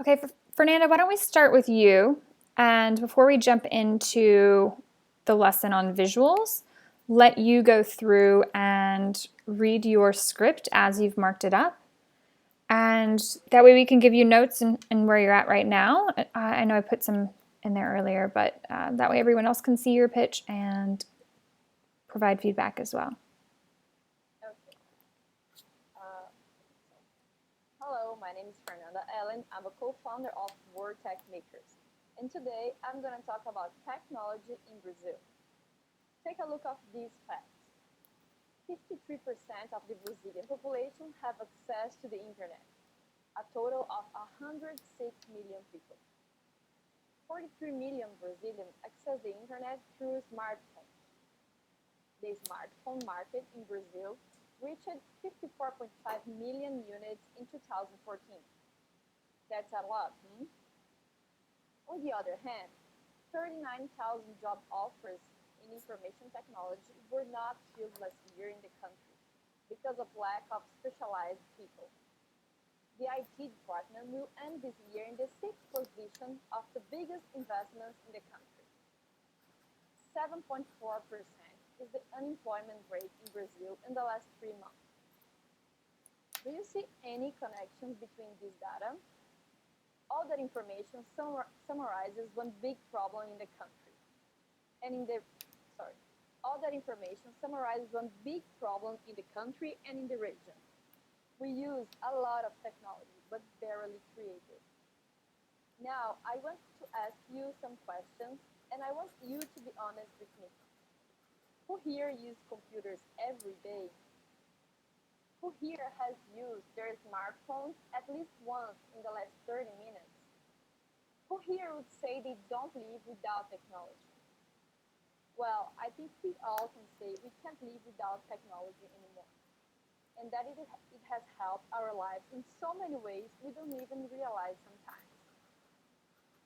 Okay, Fernanda, why don't we start with you? And before we jump into the lesson on visuals, let you go through and read your script as you've marked it up. And that way we can give you notes and where you're at right now. I know I put some in there earlier, but that way everyone else can see your pitch and provide feedback as well. Okay. Hello, my name is Fernanda Ellen. I'm a co-founder of Word Tech Makers. And today I'm going to talk about technology in Brazil. Take a look at these facts. 53% of the Brazilian population have access to the internet, a total of 106 million people. 43 million Brazilians access the internet through smartphones. The smartphone market in Brazil reached 54.5 million units in 2014. That's a lot. On the other hand, 39,000 job offers in information technology were not filled last year in the country because of lack of specialized people. The IT department will end this year in the sixth position of the biggest investments in the country. 7.4% is the unemployment rate in Brazil in the last 3 months. Do you see any connections between this data? All that information summarizes one big problem in the country. All that information summarizes one big problem in the country and in the region. We use a lot of technology, but barely create it. Now, I want to ask you some questions, and I want you to be honest with me. Who here uses computers every day? Who here has used their smartphones at least once in the last 30 minutes? Who here would say they don't live without technology? Well, I think we all can say we can't live without technology anymore, and that it has helped our lives in so many ways we don't even realize sometimes.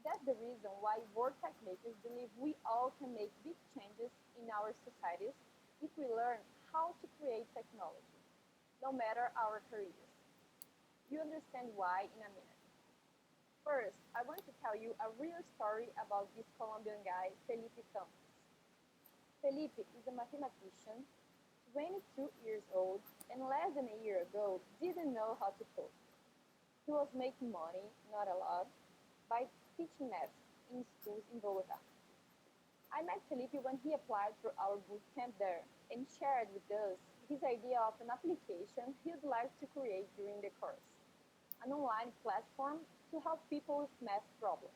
That's the reason why Word Tech Makers believe we all can make big changes in our societies if we learn how to create technology, no matter our careers. You understand why in a minute. First, I want to tell you a real story about this Colombian guy, Felipe Campos. Felipe is a mathematician, 22 years old, and less than a year ago didn't know how to code. He was making money, not a lot, by teaching math in schools in Bogota. I met Felipe when he applied for our bootcamp there and shared with us his idea of an application he'd like to create during the course, an online platform to help people with math problems.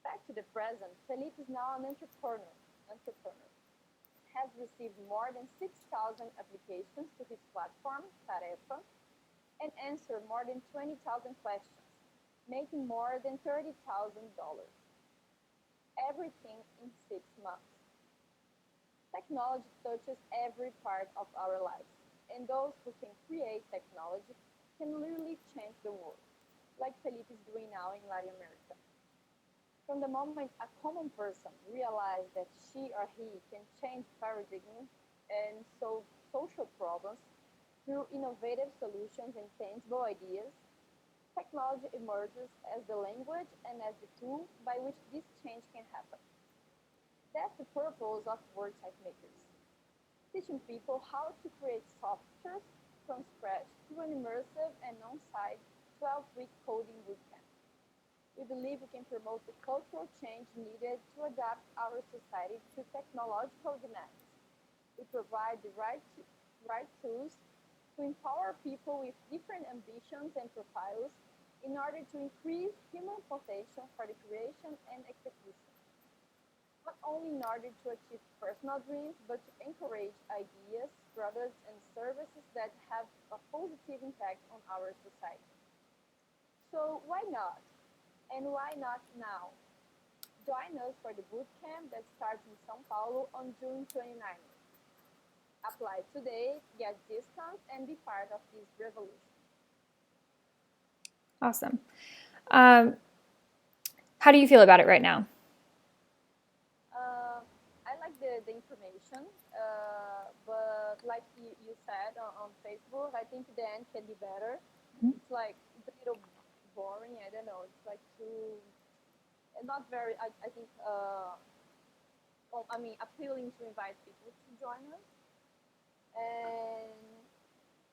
Back to the present, Felipe is now an entrepreneur, has received more than 6,000 applications to his platform, Tarefa, and answered more than 20,000 questions, making more than $30,000. Everything in 6 months. Technology touches every part of our lives, and those who can create technology can literally change the world, like Felipe is doing now in Latin America. From the moment a common person realizes that she or he can change paradigms and solve social problems through innovative solutions and tangible ideas, technology emerges as the language and as the tool by which this change can happen. That's the purpose of Word Tech Makers, teaching people how to create software from scratch through an immersive and on-site 12-week coding bootcamp. We believe we can promote the cultural change needed to adapt our society to technological demands. We provide the right tools to empower people with different ambitions and profiles in order to increase human potential for the creation and execution, not only in order to achieve personal dreams, but to encourage ideas, products, and services that have a positive impact on our society. So why not? And why not now? Join us for the bootcamp that starts in São Paulo on June 29th. Apply today, get discounts, and be part of this revolution. Awesome. How do you feel about it right now? I like the information, but like you said on Facebook, I think the end can be better. It's like it's a little boring. I don't know. It's like too not very. I think. Well, I mean, appealing to invite people to join us. And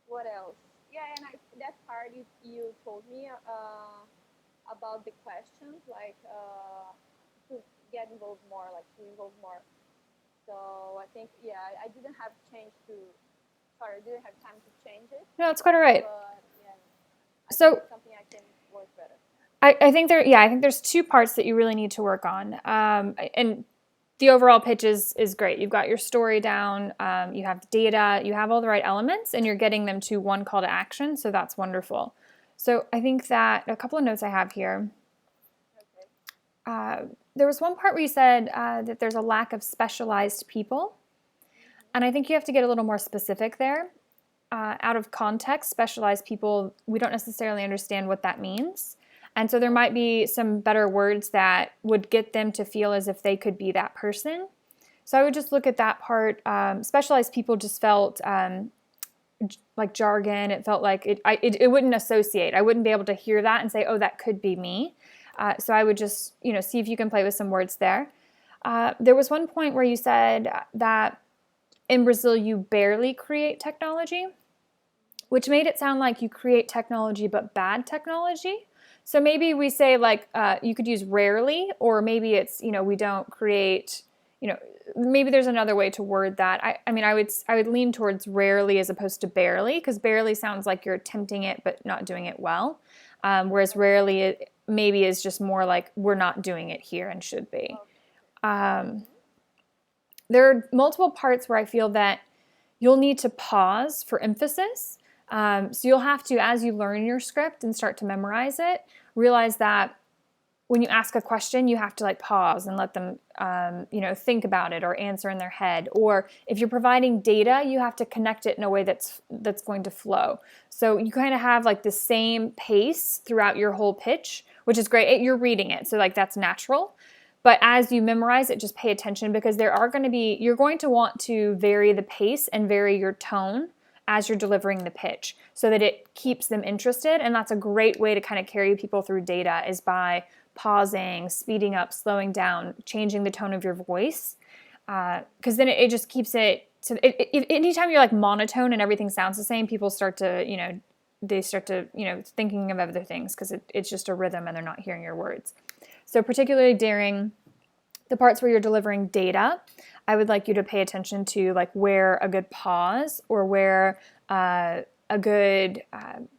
what else? Yeah, and that part you told me about the questions, like to get involved more, like to involve more. So I think, yeah, I didn't have change to. Sorry, I didn't have time to change it. No, it's quite all right. But yeah, I So think it's something I can work better. I think I think there's two parts that you really need to work on. And the overall pitch is great. You've got your story down, you have the data, you have all the right elements, and you're getting them to one call to action. So that's wonderful. So I think that a couple of notes I have here. Okay. There was one part where you said that there's a lack of specialized people. And I think you have to get a little more specific there. Out of context, specialized people, we don't necessarily understand what that means. And so there might be some better words that would get them to feel as if they could be that person. So I would just look at that part. Specialized people just felt like jargon. It felt like it wouldn't associate. I wouldn't be able to hear that and say, oh, that could be me. So I would just, see if you can play with some words there. There was one point where you said that in Brazil, you barely create technology, which made it sound like you create technology, but bad technology. So maybe we say like, you could use rarely, or maybe it's, we don't create, maybe there's another way to word that. I mean, I would lean towards rarely as opposed to barely, because barely sounds like you're attempting it, but not doing it well. Whereas rarely it maybe is just more like we're not doing it here and should be. There are multiple parts where I feel that you'll need to pause for emphasis. So you'll have to, as you learn your script and start to memorize it, realize that when you ask a question, you have to like pause and let them, think about it or answer in their head. Or if you're providing data, you have to connect it in a way that's going to flow. So you kind of have like the same pace throughout your whole pitch, which is great. You're reading it, so like that's natural. But as you memorize it, just pay attention, because you're going to want to vary the pace and vary your tone as you're delivering the pitch so that it keeps them interested. And that's a great way to kind of carry people through data, is by pausing, speeding up, slowing down, changing the tone of your voice. Because then it just keeps it, so anytime you're like monotone and everything sounds the same, people start to, thinking of other things, because it's just a rhythm and they're not hearing your words. So particularly during the parts where you're delivering data, I would like you to pay attention to like where a good pause, or where a good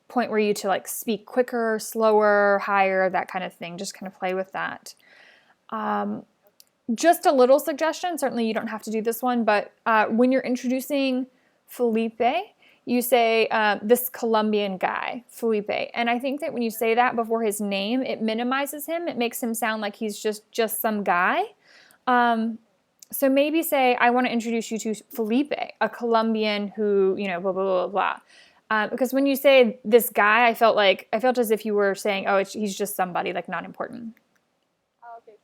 point where you to like speak quicker, slower, higher, that kind of thing. Just kind of play with that. Just a little suggestion, certainly you don't have to do this one, but when you're introducing Felipe, you say, this Colombian guy, Felipe. And I think that when you say that before his name, it minimizes him. It makes him sound like he's just some guy. So maybe say, I want to introduce you to Felipe, a Colombian who, blah, blah, blah, blah. Because when you say this guy, I felt as if you were saying, oh, he's just somebody, like not important. Okay,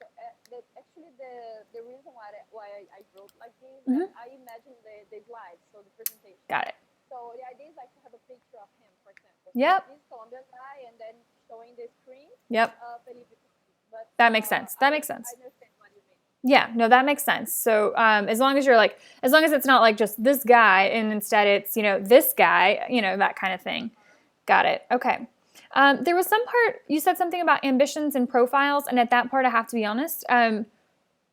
so actually the reason why I wrote like this, I imagined the slides, so the presentation. Got it. So the idea is like to have a picture of him, for example. Yep. This Colombian guy, and then showing the screen. Yep. Felipe. But, that makes sense. That makes sense. I understand what you mean. Yeah, no, that makes sense. So as long as it's not like just this guy, and instead it's, this guy, that kind of thing. Got it. Okay. There was some part, you said something about ambitions and profiles, and at that part I have to be honest,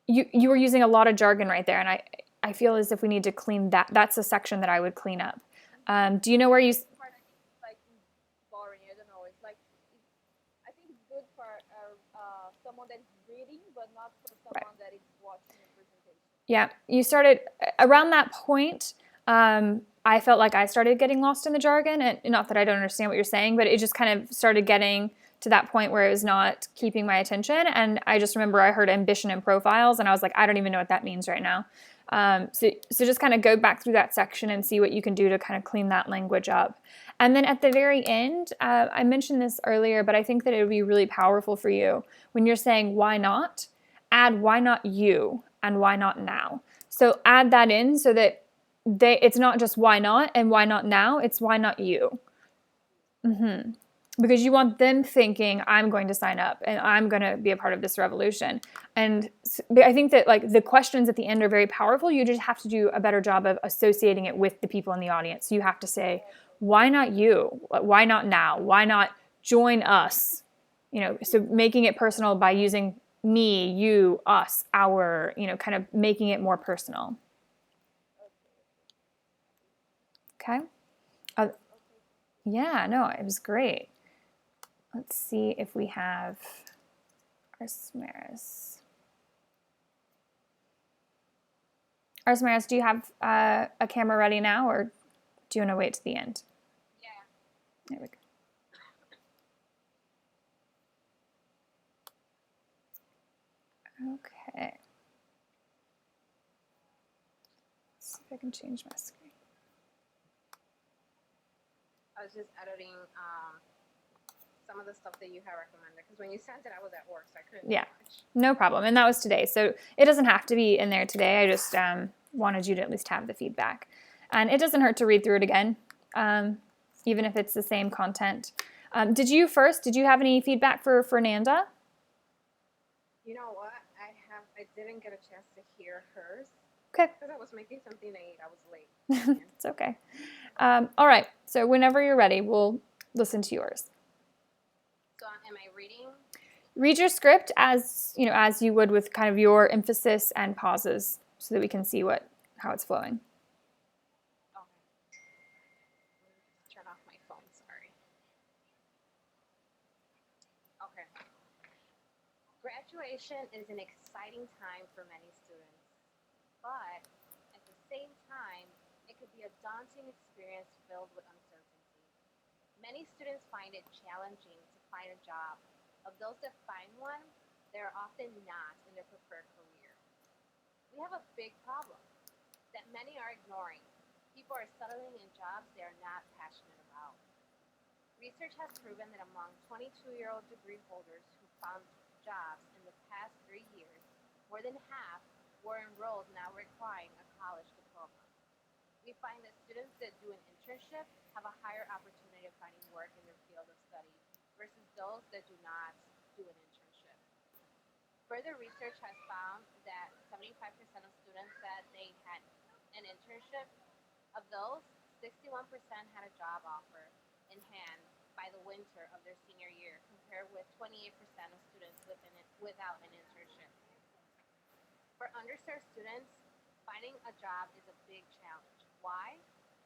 you were using a lot of jargon right there, and I feel as if we need to clean that. That's a section that I would clean up. Do you know where you... Like boring, I don't know. It's like, I think it's good for someone that is reading, but not for someone that is watching the presentation. Yeah, you started around that point. I felt like I started getting lost in the jargon, and not that I don't understand what you're saying, but it just kind of started getting to that point where it was not keeping my attention. And I just remember I heard ambition and profiles, and I was like, I don't even know what that means right now. So just kind of go back through that section and see what you can do to kind of clean that language up. And then at the very end, I mentioned this earlier, but I think that it would be really powerful for you when you're saying why not, add why not you and why not now. So add that in so that it's not just why not and why not now, it's why not you. because you want them thinking, I'm going to sign up and I'm going to be a part of this revolution. And I think that like the questions at the end are very powerful. You just have to do a better job of associating it with the people in the audience. You have to say, why not you? Why not now? Why not join us? You know, so making it personal by using me, you, us, our, you know, kind of making it more personal. Okay. Yeah, no, it was great. Let's see if we have Arsmaris. Arsmaris, do you have a camera ready now, or do you want to wait to the end? Yeah. There we go. Okay. Let's see if I can change my screen. I was just editing some of the stuff that you had recommended, because when you sent it, I was at work, so I couldn't. Yeah, no problem. And that was today, so it doesn't have to be in there today. I just wanted you to at least have the feedback, and it doesn't hurt to read through it again, even if it's the same content. Did you have any feedback for Fernanda? You know what? I didn't get a chance to hear hers. Okay. Because I was making something to eat. I was late. It's okay. All right. So whenever you're ready, we'll listen to yours. So am I reading? Read your script as you would with kind of your emphasis and pauses, so that we can see how it's flowing. Okay. Turn off my phone. Sorry. Okay. Graduation is an exciting time for many students, but at the same time, it could be a daunting experience filled with uncertainty. Many students find it challenging to find a job. Of those that find one, they are often not in their preferred career. We have a big problem that many are ignoring. People are settling in jobs they are not passionate about. Research has proven that among 22-year-old degree holders who found jobs in the past 3 years, more than half were enrolled now requiring a college diploma. We find that students that do an internship have a higher opportunity of finding work in their field of study versus those that do not do an internship. Further research has found that 75% of students said they had an internship. Of those, 61% had a job offer in hand by the winter of their senior year, compared with 28% of students without an internship. For underserved students, finding a job is a big challenge. Why?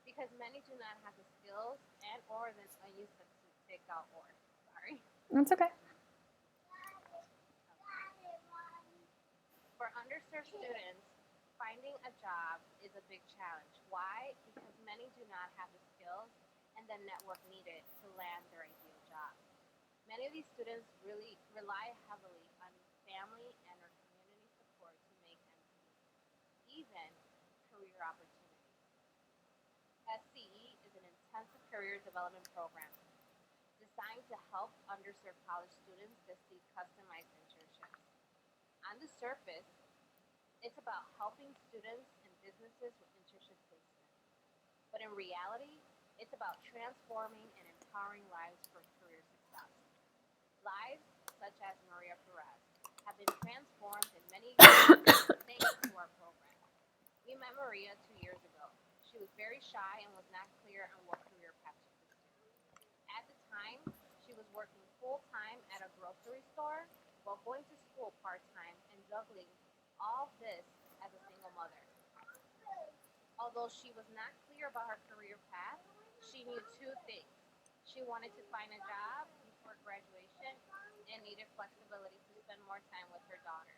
Because many do not have the skills and or the use of to take out or. Sorry. That's okay. For underserved students, finding a job is a big challenge. Why? Because many do not have the skills and the network needed to land their ideal job. Many of these students really rely heavily on family and or community support to make ends meet, even career opportunities. SCE is an intensive career development program designed to help underserved college students that seek customized internships. On the surface, it's about helping students and businesses with internship placement. But in reality, it's about transforming and empowering lives for career success. Lives such as Maria Perez have been transformed in many ways thanks to our program. We met Maria 2 years ago. She was very shy and was not clear on what career path to pursue. At the time, she was working full-time at a grocery store while going to school part-time and juggling all this as a single mother. Although she was not clear about her career path, she knew two things. She wanted to find a job before graduation and needed flexibility to spend more time with her daughter.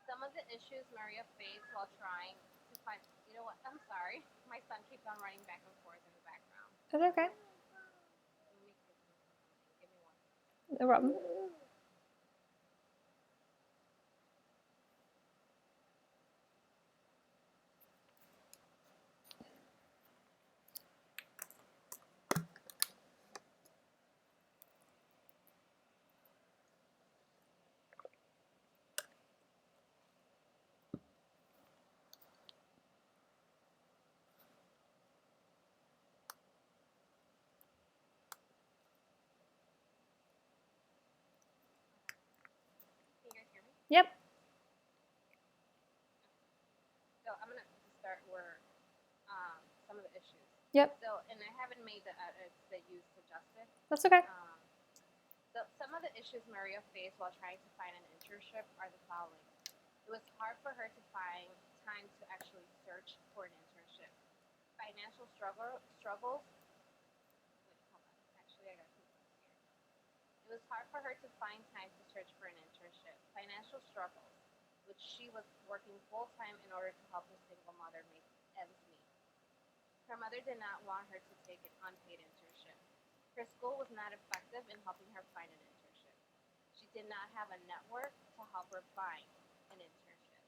Some of the issues Maria faced while trying to find, you know what, I'm sorry, my son keeps on running back and forth in the background. That's okay. Give me one. No problem. Yep. So I'm going to start where some of the issues. Yep. So, and I haven't made the edits that you suggested. That's okay. So some of the issues Maria faced while trying to find an internship are the following. It was hard for her to find time to actually search for an internship. Financial struggles. Wait, hold on. Actually, I got two points here. It was hard for her to find time to search for an internship. Financial struggles, which she was working full time in order to help her single mother make ends meet. Her mother did not want her to take an unpaid internship. Her school was not effective in helping her find an internship. She did not have a network to help her find an internship.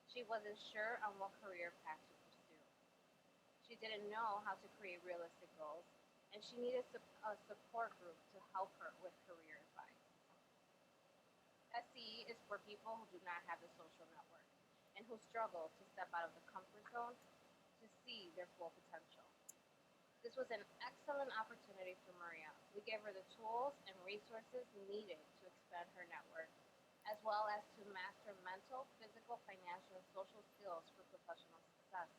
She wasn't sure on what career path to pursue. She didn't know how to create realistic goals, and she needed a support group to help her with career advice. SCE is for people who do not have the social network and who struggle to step out of the comfort zone to see their full potential. This was an excellent opportunity for Maria. We gave her the tools and resources needed to expand her network, as well as to master mental, physical, financial, and social skills for professional success.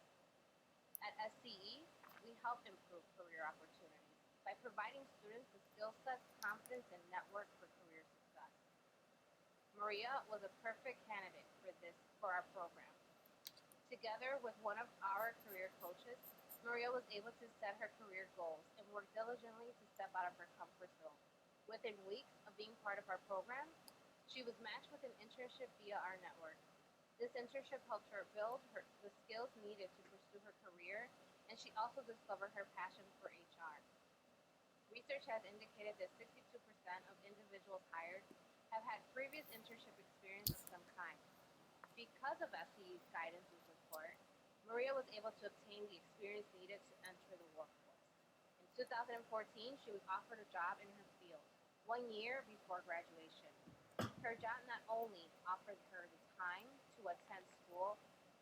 At SCE, we help improve career opportunities by providing students with skill sets, confidence, and network for career success. Maria was a perfect candidate for our program. Together with one of our career coaches, Maria was able to set her career goals and work diligently to step out of her comfort zone. Within weeks of being part of our program, she was matched with an internship via our network. This internship helped her build the skills needed to pursue her career, and she also discovered her passion for HR. Research has indicated that 62% of individuals hired have had previous internship experience of some kind. Because of SCE's guidance and support, Maria was able to obtain the experience needed to enter the workforce. In 2014, she was offered a job in her field, 1 year before graduation. Her job not only offered her the time to attend school,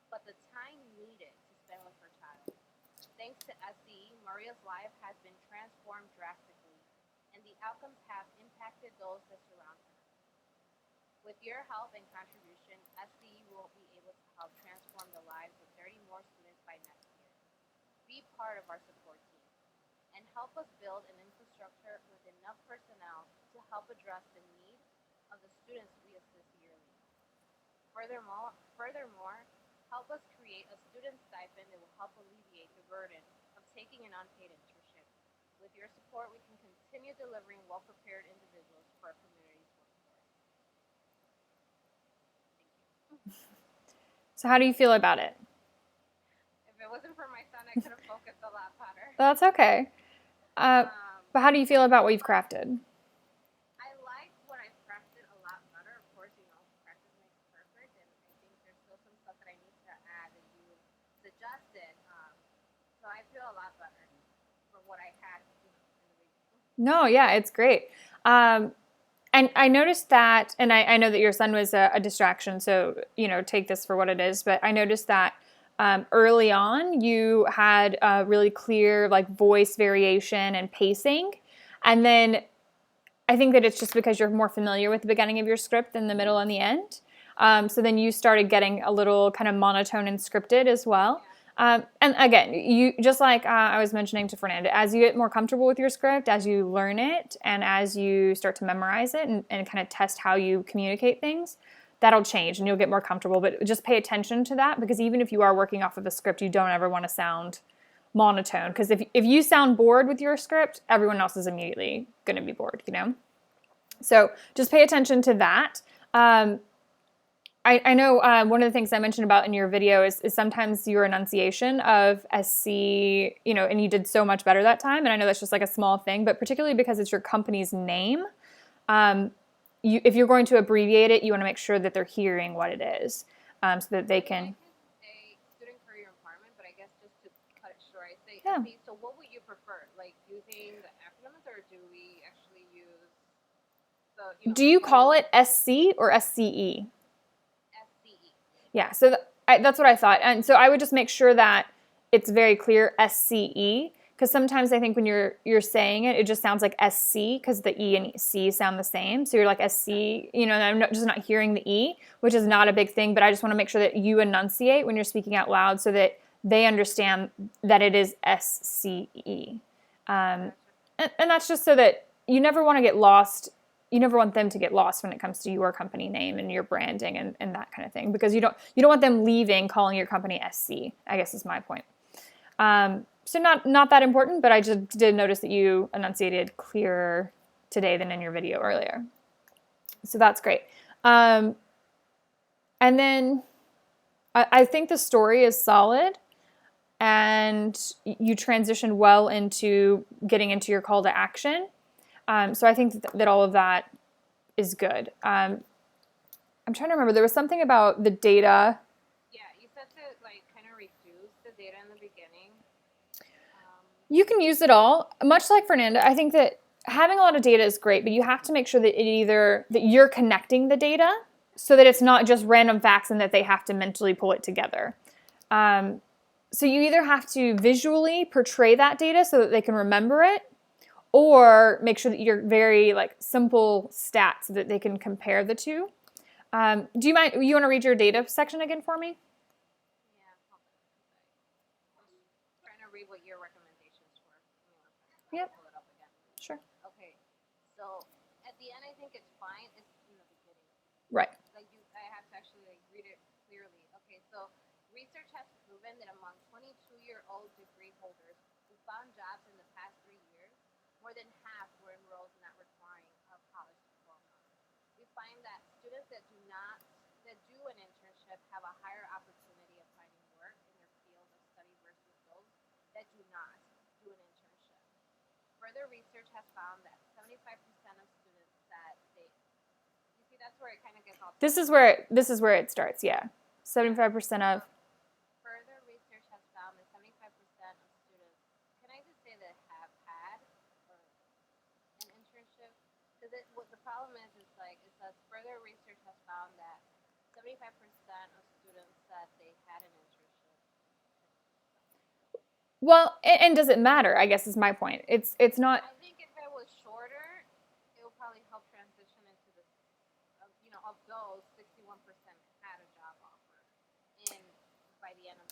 but the time needed to spend with her child. Thanks to SCE, Maria's life has been transformed drastically, and the outcomes have impacted those that surround her. With your help and contribution, SCE will be able to help transform the lives of 30 more students by next year. Be part of our support team and help us build an infrastructure with enough personnel to help address the need of the students we assist yearly. Furthermore, help us create a student stipend that will help alleviate the burden of taking an unpaid internship. With your support, we can continue delivering well-prepared individuals for our community's workforce. So how do you feel about it? If it wasn't for my son, I could have focused a lot better. That's okay. But how do you feel about what you've crafted? I like what I've crafted a lot better. Of course, practice makes perfect, and I think there's still some stuff that I need to add that you suggested. So I feel a lot better for what I had in the beginning. No, yeah, it's great. And I noticed that, and I know that your son was a distraction, so, take this for what it is, but I noticed that early on you had a really clear voice variation and pacing. And then I think that it's just because you're more familiar with the beginning of your script than the middle and the end. So then you started getting a little kind of monotone and scripted as well. And again, you just like I was mentioning to Fernanda, as you get more comfortable with your script, as you learn it, and as you start to memorize it and kind of test how you communicate things, that'll change and you'll get more comfortable. But just pay attention to that, because even if you are working off of a script, you don't ever want to sound monotone. Because if you sound bored with your script, everyone else is immediately going to be bored, So just pay attention to that. I know one of the things I mentioned about in your video is sometimes your enunciation of SC, and you did so much better that time. And I know that's just like a small thing, but particularly because it's your company's name, if you're going to abbreviate it, you want to make sure that they're hearing what it is, so that they can. I could say student career empowerment, but I guess just to cut it short, I say Yeah. SC. So what would you prefer, like using the acronyms, or do we actually use the? Do you call it SC or SCE? SCE. Yeah, so that's what I thought. And so I would just make sure that it's very clear SCE, because sometimes I think when you're saying it, it just sounds like SC because the E and C sound the same. So you're like SC, and I'm just not hearing the E, which is not a big thing, but I just want to make sure that you enunciate when you're speaking out loud so that they understand that it is SCE. And that's just so that you never want to get lost. You never want them to get lost when it comes to your company name and your branding and that kind of thing, because you don't want them leaving calling your company SC, I guess is my point. So not that important, but I just did notice that you enunciated clearer today than in your video earlier. So that's great. And then I think the story is solid, and you transition well into getting into your call to action. So I think that all of that is good. I'm trying to remember. There was something about the data. Yeah, you said to kind of reduce the data in the beginning. You can use it all. Much like Fernanda, I think that having a lot of data is great, but you have to make sure that that you're connecting the data so that it's not just random facts and that they have to mentally pull it together. So you either have to visually portray that data so that they can remember it, or make sure that you're very simple stats so that they can compare the two. Do you mind? You want to read your data section again for me? Yeah, hold on. I was trying to read what your recommendations were. Yep. Pull it up again. Sure. Okay, so at the end, I think it's fine. It's in the beginning. Right. I have to actually read it clearly. Okay, so research has proven that among 22-year-old degree holders who found jobs in the past 3 years, more than half were enrolled not requiring a college diploma. We find that students that do an internship have a higher opportunity of finding work in their field of study versus those that do not do an internship. Further research has found that 75% of students that you see, that's where it kind of gets all. This is where it starts. Yeah, 75% of. Further research has found that 75% of students, can I just say that have had an internship? Because what the problem is it says further research has found that 75% of students said they had an internship. Well, and does it matter? I guess is my point. It's not. I think if it was shorter, it would probably help transition into the, of those, 61% had a job offer by the end of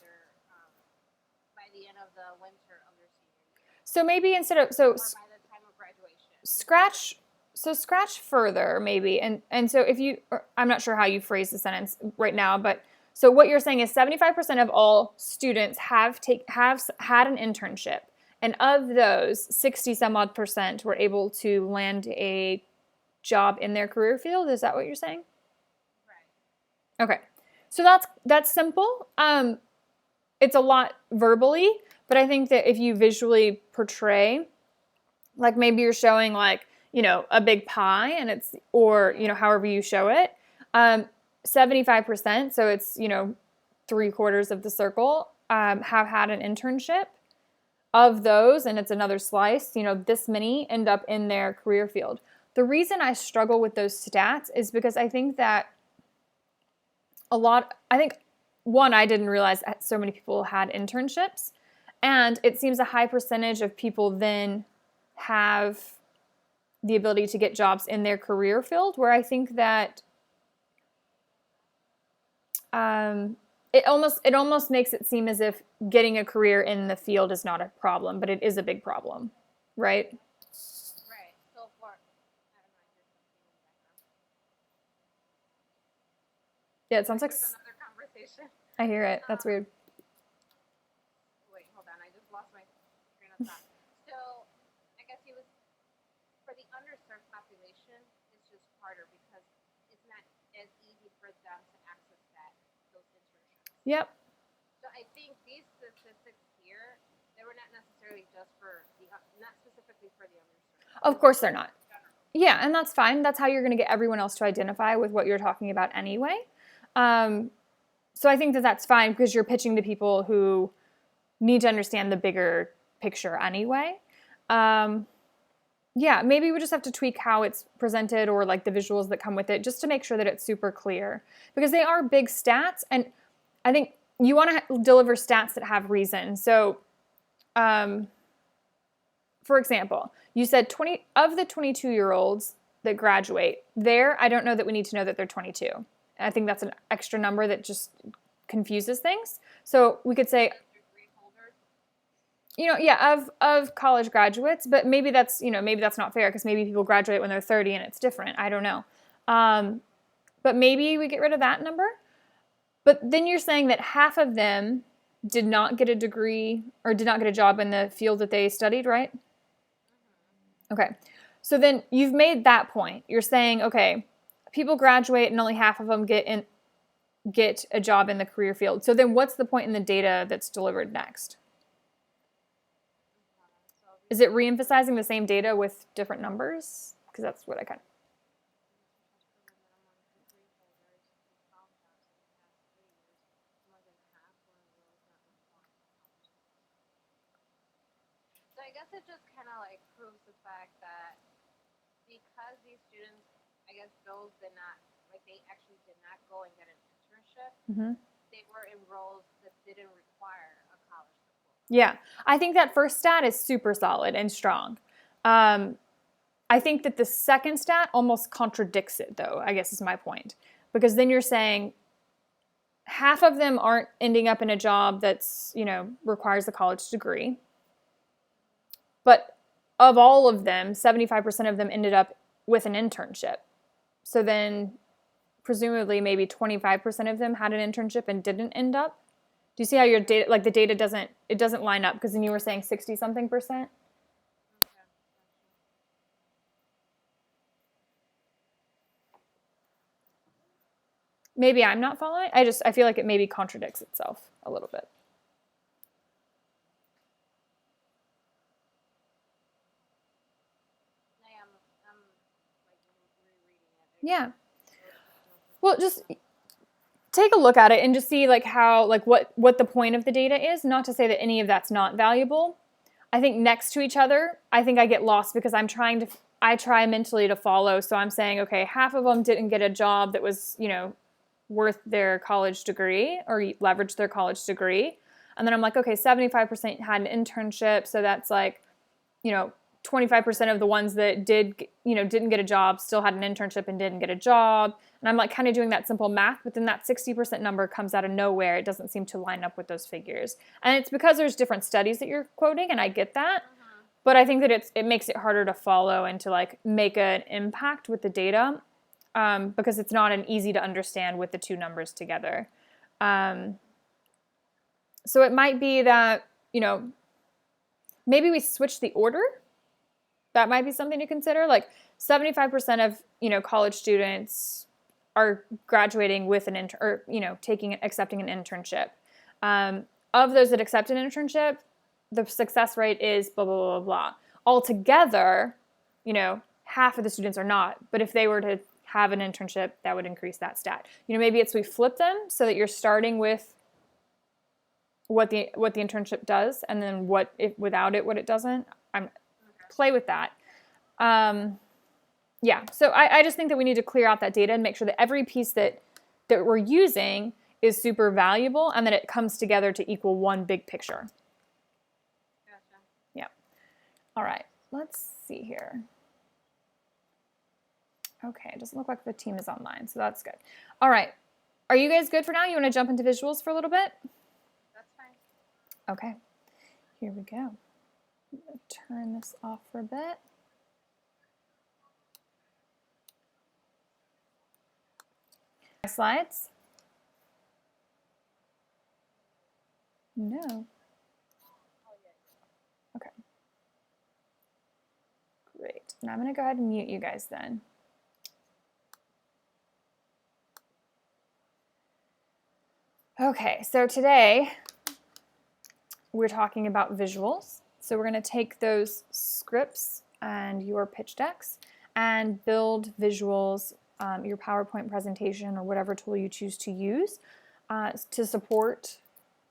the winter of their senior year. So maybe instead of or by the time of graduation. Scratch further maybe, and so if you, I'm not sure how you phrase the sentence right now, but so what you're saying is 75% of all students have had an internship, and of those, 60 some odd percent were able to land a job in their career field. Is that what you're saying? Right. Okay, so that's simple. It's a lot verbally, but I think that if you visually portray, maybe you're showing a big pie and it's, or, however you show it, 75%, so it's, 3/4 of the circle, have had an internship. Of those, and it's another slice, this many end up in their career field. The reason I struggle with those stats is because I think that one, I didn't realize that so many people had internships, and it seems a high percentage of people then have the ability to get jobs in their career field, where I think that it almost makes it seem as if getting a career in the field is not a problem, but it is a big problem, right? Right. So for, I don't know, I hear something in the background. Yeah, it sounds like There's another conversation. I hear it. That's weird. Wait, hold on. I just lost my train of thought. So, I guess for the underserved population, it's just harder because it's not as easy for them to access those internships. Yep. So I think these statistics here, they were not necessarily just not specifically for the underserved. Of course they're not. Yeah, and that's fine. That's how you're going to get everyone else to identify with what you're talking about anyway. So I think that that's fine because you're pitching to people who need to understand the bigger picture anyway. Yeah, maybe we just have to tweak how it's presented or the visuals that come with it just to make sure that it's super clear, because they are big stats, and I think you want to deliver stats that have reason. So for example, you said 20 of the 22-year-olds that graduate, I don't know that we need to know that they're 22. I think that's an extra number that just confuses things. So we could say, of college graduates, but maybe that's not fair because maybe people graduate when they're 30 and it's different. I don't know. But maybe we get rid of that number. But then you're saying that half of them did not get a degree or did not get a job in the field that they studied, right? Okay. So then you've made that point. You're saying, okay, people graduate and only half of them get a job in the career field. So then what's the point in the data that's delivered next? Is it reemphasizing the same data with different numbers? Because that's what I kind of... So I guess it just kind of like proves the fact that because these students, I guess those did not, like they actually did not go and get an internship, they were in roles that didn't require a college diploma. Yeah, I think that first stat is super solid and strong. I think that the second stat almost contradicts it, though, I guess is my point. Because then you're saying half of them aren't ending up in a job that's, requires a college degree. But of all of them, 75% of them ended up with an internship. So then presumably maybe 25% of them had an internship and didn't end up. Do you see how your data, like the data doesn't line up? Because then you were saying 60-something%. Maybe I'm not following. I feel like it maybe contradicts itself a little bit. Yeah. Well, just take a look at it and just see like how, like what the point of the data is. Not to say that any of that's not valuable. I think next to each other, I think I get lost because I try mentally to follow. So I'm saying, okay, half of them didn't get a job that was, worth their college degree or leverage their college degree. And then I'm like, okay, 75% had an internship. So that's like, 25% of the ones that didn't get a job still had an internship and didn't get a job. And I'm like kind of doing that simple math, but then that 60% number comes out of nowhere. It doesn't seem to line up with those figures. And it's because there's different studies that you're quoting, and I get that. But I think that it makes it harder to follow and to like make an impact with the data. Because it's not an easy to understand with the two numbers together. So it might be that, maybe we switch the order. That might be something to consider. Like 75% of, college students are graduating with an accepting an internship. Of those that accept an internship, the success rate is blah, blah, blah, blah. Altogether, half of the students are not. But if they were to have an internship, that would increase that stat. Maybe it's we flip them so that you're starting with what the internship does, and then without it, what it doesn't. Play with that. Yeah. So I just think that we need to clear out that data and make sure that every piece that we're using is super valuable and that it comes together to equal one big picture. Gotcha. Yeah. All right. Let's see here. Okay, it doesn't look like the team is online, so that's good. All right. Are you guys good for now? You want to jump into visuals for a little bit? That's fine. Okay. Here we go. I'm going to turn this off for a bit. Slides? No. Okay. Great. And I'm going to go ahead and mute you guys then. Okay, so today we're talking about visuals. So we're going to take those scripts and your pitch decks and build visuals, your PowerPoint presentation or whatever tool you choose to use to support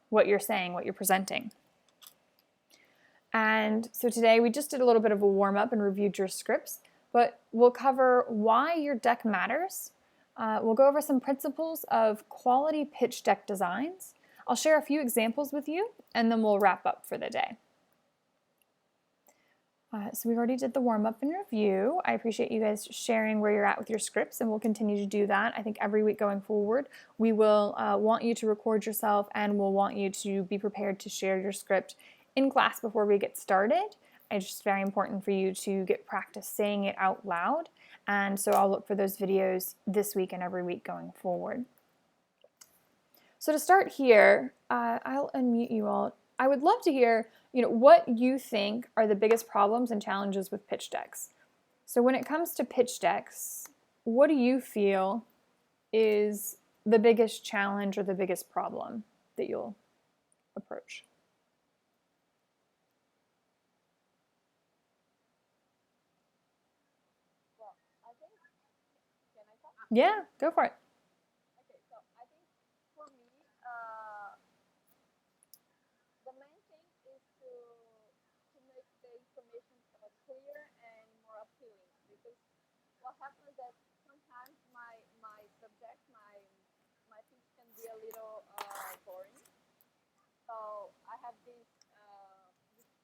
what you're saying, what you're presenting. And so today we just did a little bit of a warm-up and reviewed your scripts, but we'll cover why your deck matters. We'll go over some principles of quality pitch deck designs. I'll share a few examples with you, and then we'll wrap up for the day. So we already did the warm-up and review. I appreciate you guys sharing where you're at with your scripts, and we'll continue to do that. I think every week going forward, we will want you to record yourself, and we'll want you to be prepared to share your script in class before we get started. It's just very important for you to get practice saying it out loud, and so I'll look for those videos this week and every week going forward. So to start here, I'll unmute you all. I would love to hear, what you think are the biggest problems and challenges with pitch decks. So when it comes to pitch decks, what do you feel is the biggest challenge or the biggest problem that you'll approach? Well, I think, can I talk? Yeah, go for it. Okay, so I think for me, the main thing is to make the information clear and more appealing. Because what happens is that sometimes my subject, my speech can be a little boring. So I have this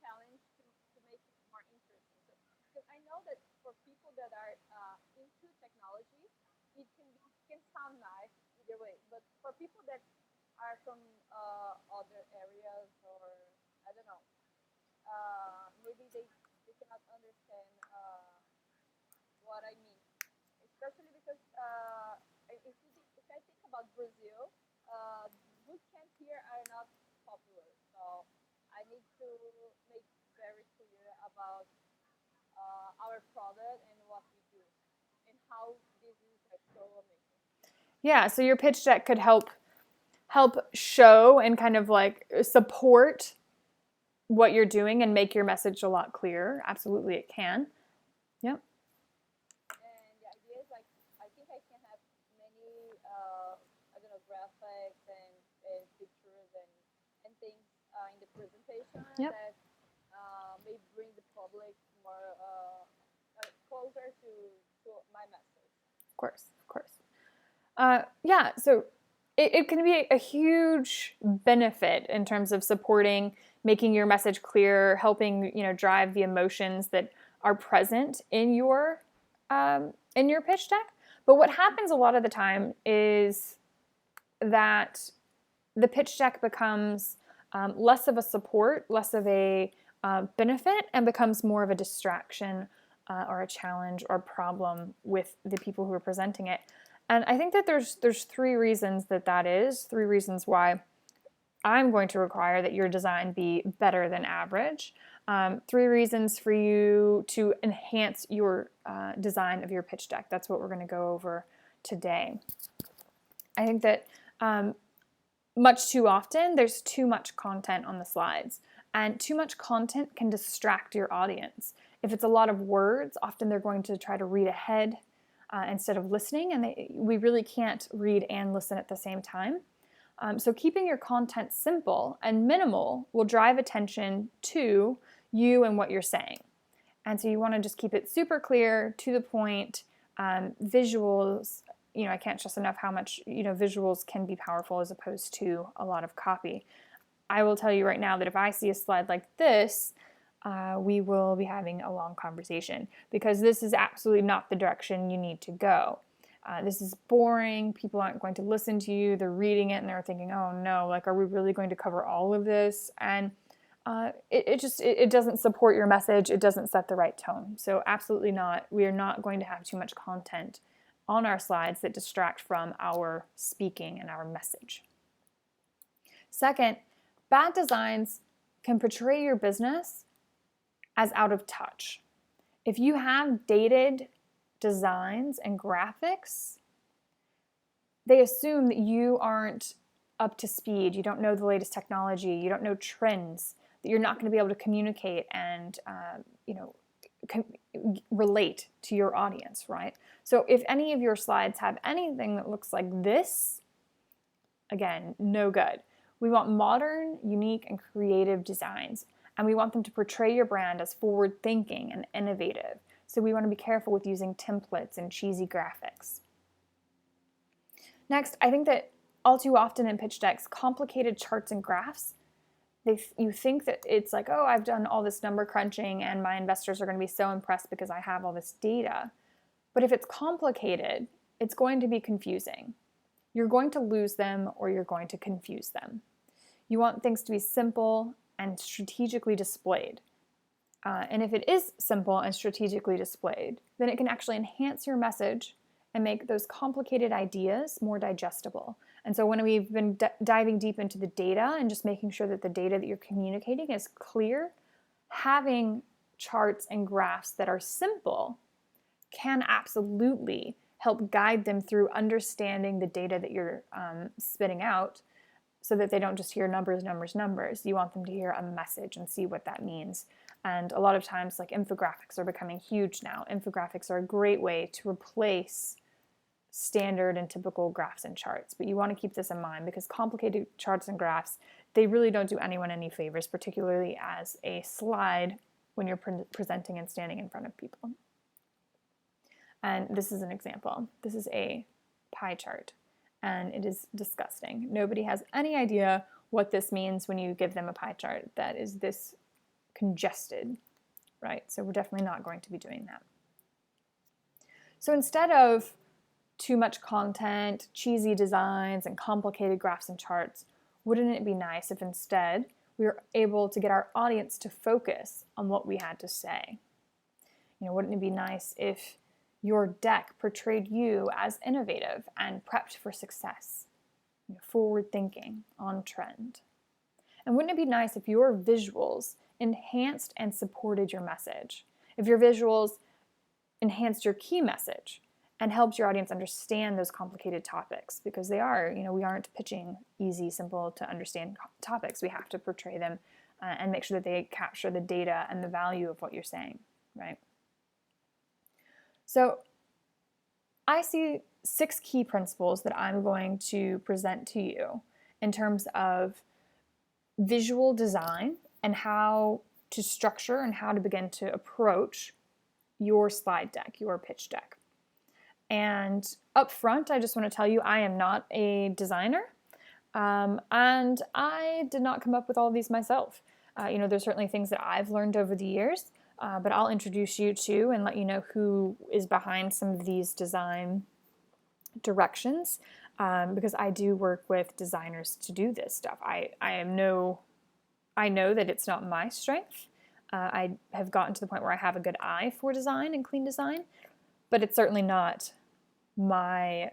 challenge to make it more interesting. So, because I know that for people that are into technology, it can sound nice either way. But for people that are from other areas, or I don't know, maybe they cannot understand what I mean. Especially because if I think about Brazil, boot camps here are not popular. So I need to make very clear about our product and what we do and how this is like so amazing. Yeah, so your pitch deck could help show and kind of like support what you're doing and make your message a lot clearer. Absolutely, it can. Yep. And the idea is like I think I can have many I don't know graphics and pictures and things in the presentation Yep. that may bring the public more closer to my message. Of course, of course. Yeah, so it can be a huge benefit in terms of supporting, making your message clear, helping drive the emotions that are present in your pitch deck. But what happens a lot of the time is that the pitch deck becomes less of a support, less of a benefit, and becomes more of a distraction or a challenge or problem with the people who are presenting it. And I think that there's three reasons that is, three reasons why I'm going to require that your design be better than average. Three reasons for you to enhance your design of your pitch deck. That's what we're going to go over today. I think that much too often there's too much content on the slides, and too much content can distract your audience. If it's a lot of words, often they're going to try to read ahead instead of listening, and we really can't read and listen at the same time. So keeping your content simple and minimal will drive attention to you and what you're saying. And so you want to just keep it super clear, to the point. Visuals, I can't stress enough how much visuals can be powerful as opposed to a lot of copy. I will tell you right now that if I see a slide like this, we will be having a long conversation, because this is absolutely not the direction you need to go. This is boring. People aren't going to listen to you. They're reading it and they're thinking, oh no, like, are we really going to cover all of this? And it doesn't support your message. It doesn't set the right tone. So absolutely not. We are not going to have too much content on our slides that distract from our speaking and our message. Second, bad designs can portray your business as out of touch. If you have dated designs and graphics, they assume that you aren't up to speed, you don't know the latest technology, you don't know trends, that you're not going to be able to communicate and relate to your audience, right? So if any of your slides have anything that looks like this, again, no good. We want modern, unique, and creative designs, and we want them to portray your brand as forward-thinking and innovative. So we want to be careful with using templates and cheesy graphics. Next, I think that all too often in pitch decks, complicated charts and graphs you think that it's like, oh, I've done all this number crunching and my investors are going to be so impressed because I have all this data. But if it's complicated, it's going to be confusing. You're going to lose them or you're going to confuse them. You want things to be simple and strategically displayed. And if it is simple and strategically displayed, then it can actually enhance your message and make those complicated ideas more digestible. And so when we've been diving deep into the data and just making sure that the data that you're communicating is clear, having charts and graphs that are simple can absolutely help guide them through understanding the data that you're spitting out, so that they don't just hear numbers, numbers, numbers. You want them to hear a message and see what that means. And a lot of times, like, infographics are becoming huge now. Infographics are a great way to replace standard and typical graphs and charts. But you want to keep this in mind, because complicated charts and graphs, they really don't do anyone any favors, particularly as a slide when you're presenting and standing in front of people. And this is an example. This is a pie chart, and it is disgusting. Nobody has any idea what this means when you give them a pie chart that is this congested, right? So we're definitely not going to be doing that. So instead of too much content, cheesy designs, and complicated graphs and charts, wouldn't it be nice if instead we were able to get our audience to focus on what we had to say? Wouldn't it be nice if your deck portrayed you as innovative and prepped for success, forward thinking, on trend? And wouldn't it be nice if your visuals enhanced and supported your message? If your visuals enhanced your key message and helped your audience understand those complicated topics, because they are, we aren't pitching easy, simple to understand topics. We have to portray them and make sure that they capture the data and the value of what you're saying, right? So I see 6 key principles that I'm going to present to you in terms of visual design and how to structure and how to begin to approach your slide deck, your pitch deck. And up front, I just want to tell you, I am not a designer, and I did not come up with all of these myself. There's certainly things that I've learned over the years, but I'll introduce you to and let you know who is behind some of these design directions, because I do work with designers to do this stuff. I know that it's not my strength. I have gotten to the point where I have a good eye for design and clean design, but it's certainly not my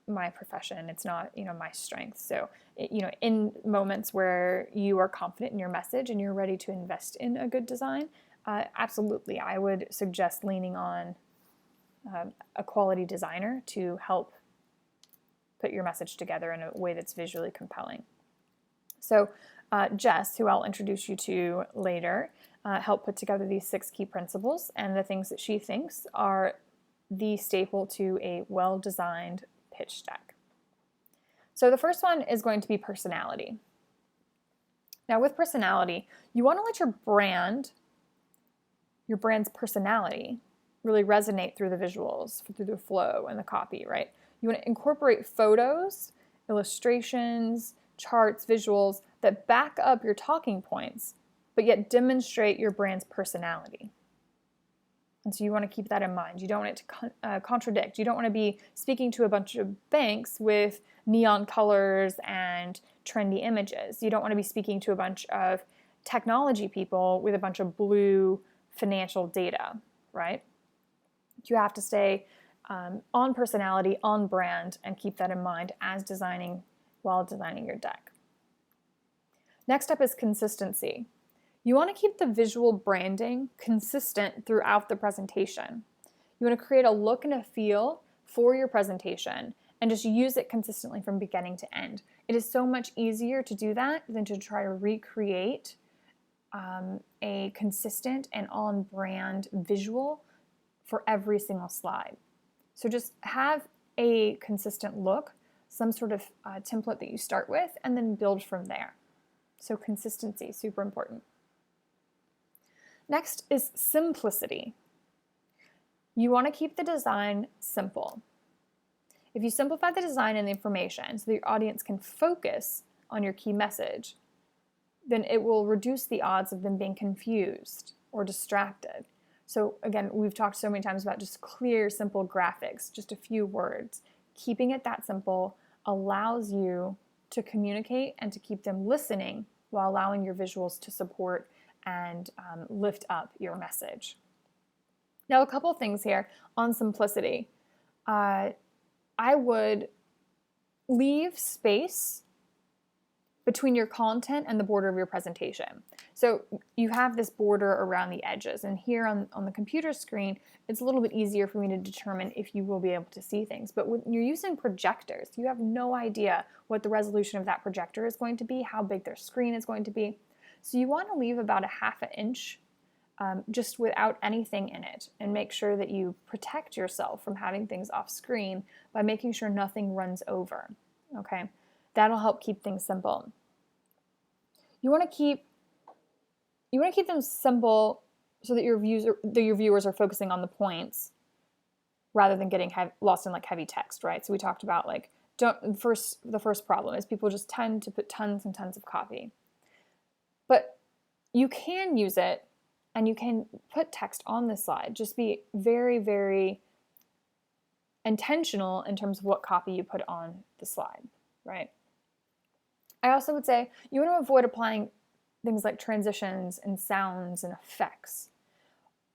my profession. It's not my strength. So in moments where you are confident in your message and you're ready to invest in a good design, absolutely, I would suggest leaning on a quality designer to help put your message together in a way that's visually compelling. So Jess, who I'll introduce you to later, helped put together these 6 key principles and the things that she thinks are the staple to a well-designed pitch deck. So the first one is going to be personality. Now with personality, you want to let your brand's personality really resonate through the visuals, through the flow and the copy, right? You want to incorporate photos, illustrations, charts, visuals that back up your talking points, but yet demonstrate your brand's personality. And so you want to keep that in mind. You don't want it to contradict. You don't want to be speaking to a bunch of banks with neon colors and trendy images. You don't want to be speaking to a bunch of technology people with a bunch of blue financial data, right? You have to stay on personality, on brand, and keep that in mind while designing your deck. Next up is consistency. You want to keep the visual branding consistent throughout the presentation. You want to create a look and a feel for your presentation and just use it consistently from beginning to end. It is so much easier to do that than to try to recreate a consistent and on-brand visual for every single slide. So just have a consistent look, some sort of template that you start with, and then build from there. So consistency, super important. Next is simplicity. You want to keep the design simple. If you simplify the design and the information so that your audience can focus on your key message, then it will reduce the odds of them being confused or distracted. So again, we've talked so many times about just clear, simple graphics, just a few words. Keeping it that simple allows you to communicate and to keep them listening while allowing your visuals to support and lift up your message. Now, a couple things here on simplicity. I would leave space between your content and the border of your presentation. So you have this border around the edges, and here on the computer screen, it's a little bit easier for me to determine if you will be able to see things. But when you're using projectors, you have no idea what the resolution of that projector is going to be, how big their screen is going to be. So you want to leave about a half an inch just without anything in it, and make sure that you protect yourself from having things off screen by making sure nothing runs over, okay? That'll help keep things simple. You want to keep them simple so that your viewers are focusing on the points rather than getting lost in like heavy text, right? So we talked about like the first problem is people just tend to put tons and tons of copy. But you can use it and you can put text on the slide. Just be very, very intentional in terms of what copy you put on the slide, right? I also would say you want to avoid applying things like transitions and sounds and effects.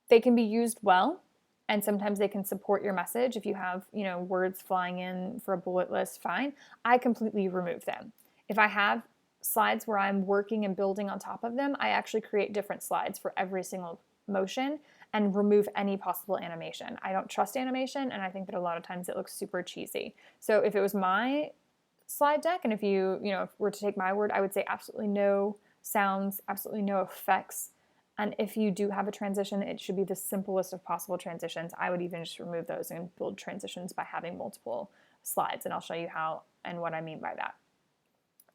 They can be used well, and sometimes they can support your message. If you have, words flying in for a bullet list, fine. I completely remove them. If I have slides where I'm working and building on top of them, I actually create different slides for every single motion and remove any possible animation. I don't trust animation, and I think that a lot of times it looks super cheesy. So if it was my slide deck, and if you were to take my word, I would say absolutely no sounds, absolutely no effects. And if you do have a transition, it should be the simplest of possible transitions. I would even just remove those and build transitions by having multiple slides, and I'll show you how and what I mean by that.